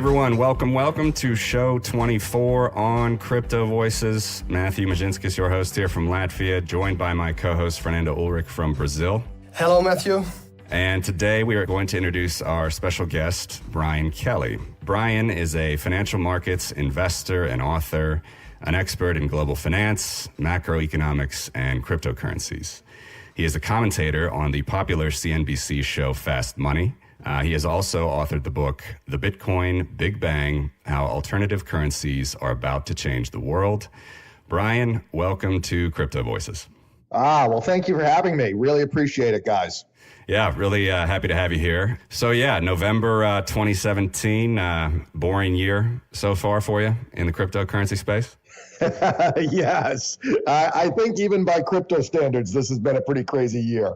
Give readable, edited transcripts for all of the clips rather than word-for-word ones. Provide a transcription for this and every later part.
everyone, welcome to show 24 on Crypto Voices. Matthew Majinskis, your host here from Latvia, joined by my co-host Fernando Ulrich from Brazil. Hello, Matthew. And today we are going to introduce our special guest, Brian Kelly. Brian is a financial markets investor and author, an expert in global finance, macroeconomics, and cryptocurrencies. He is a commentator on the popular CNBC show Fast Money. He has also authored the book, The Bitcoin Big Bang, How Alternative Currencies Are About to Change the World. Brian, welcome to Crypto Voices. Well, thank you for having me. Really appreciate it, guys. Yeah, really happy to have you here. So November 2017, boring year so far for you in the cryptocurrency space? Yes. I think even by crypto standards, this has been a pretty crazy year.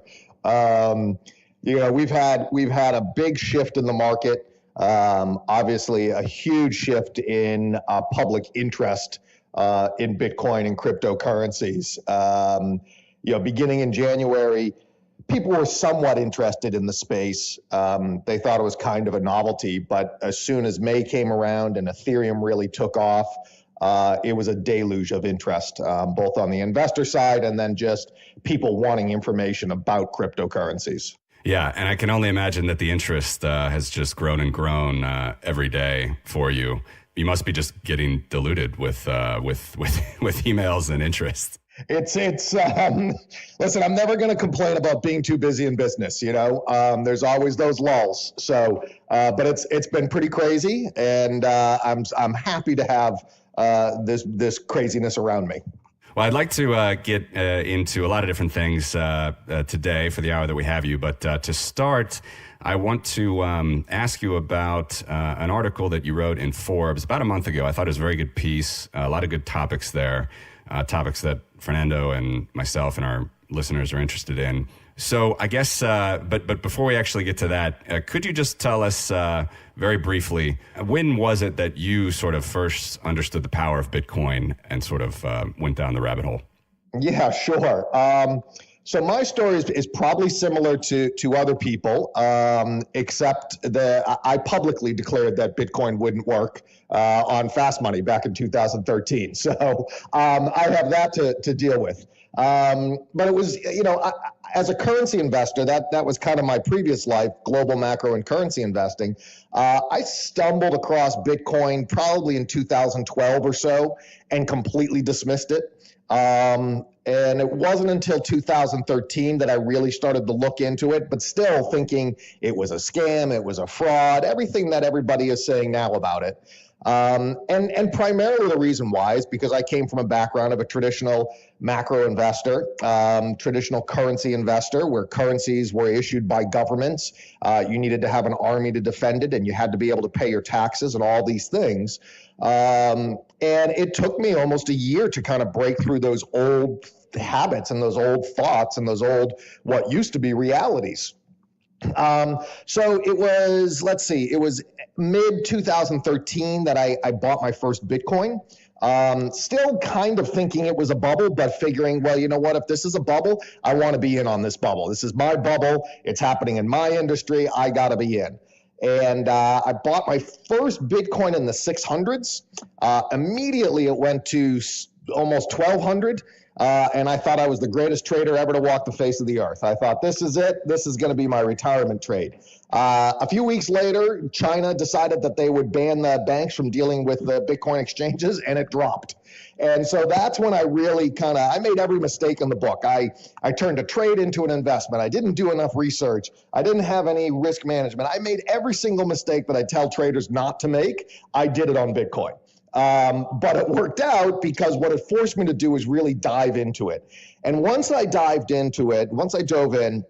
We've had a big shift in the market. Obviously, a huge shift in public interest in Bitcoin and cryptocurrencies. Beginning in January, people were somewhat interested in the space. They thought it was kind of a novelty, but as soon as May came around and Ethereum really took off, it was a deluge of interest, both on the investor side and then just people wanting information about cryptocurrencies. Yeah, and I can only imagine that the interest has just grown and grown every day for you. You must be just getting diluted with emails and interest. Listen, I'm never going to complain about being too busy in business. There's always those lulls. So, but it's been pretty crazy, and I'm happy to have this craziness around me. Well, I'd like to get into a lot of different things today for the hour that we have you. But to start, I want to ask you about an article that you wrote in Forbes about a month ago. I thought it was a very good piece, a lot of good topics there, topics that Fernando and myself and our listeners are interested in. So I guess, but before we actually get to that, could you just tell us very briefly, when was it that you sort of first understood the power of Bitcoin and sort of went down the rabbit hole? Yeah, sure. So my story is probably similar to other people, except that I publicly declared that Bitcoin wouldn't work on Fast Money back in 2013. So I have that to deal with. But it was, as a currency investor, that was kind of my previous life, global macro and currency investing. I stumbled across Bitcoin probably in 2012 or so and completely dismissed it. And it wasn't until 2013 that I really started to look into it, but still thinking it was a scam, it was a fraud, everything that everybody is saying now about it. And primarily the reason why is because I came from a background of a traditional macro investor, traditional currency investor, where currencies were issued by governments. You needed to have an army to defend it, and you had to be able to pay your taxes and all these things. And it took me almost a year to kind of break through those old habits and those old thoughts and those old, what used to be realities. So it was mid 2013 that I bought my first Bitcoin. Still kind of thinking it was a bubble, but figuring, well, you know what, if this is a bubble, I want to be in on this bubble. This is my bubble. It's happening in my industry. I got to be in. And I bought my first Bitcoin in the 600s. Immediately it went to almost 1,200. And I thought I was the greatest trader ever to walk the face of the earth. I thought, this is it. This is going to be my retirement trade. A few weeks later, China decided that they would ban the banks from dealing with the Bitcoin exchanges, and it dropped. And so that's when I really I made every mistake in the book. I turned a trade into an investment. I didn't do enough research. I didn't have any risk management. I made every single mistake that I tell traders not to make. I did it on Bitcoin. But it worked out because what it forced me to do is really dive into it. And once I dove in,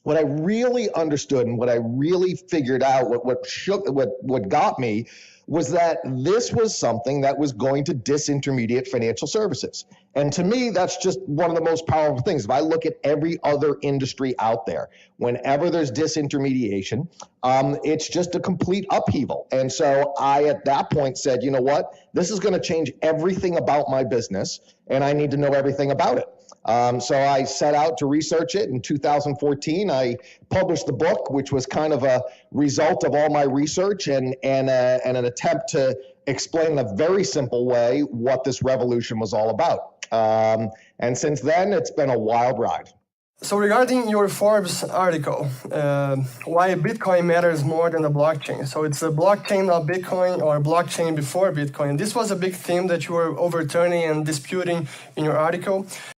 what I really understood and what I really figured out, what got me, was that this was something that was going to disintermediate financial services. And to me, that's just one of the most powerful things. If I look at every other industry out there, whenever there's disintermediation, it's just a complete upheaval. And so I, at that point, said, you know what, this is going to change everything about my business, and I need to know everything about it. So I set out to research it. In 2014, I published the book, which was kind of a result of all my research and an attempt to explain in a very simple way what this revolution was all about. And since then, it's been a wild ride. So regarding your Forbes article, why Bitcoin matters more than the blockchain. So it's the blockchain of Bitcoin or blockchain before Bitcoin. This was a big theme that you were overturning and disputing in your article.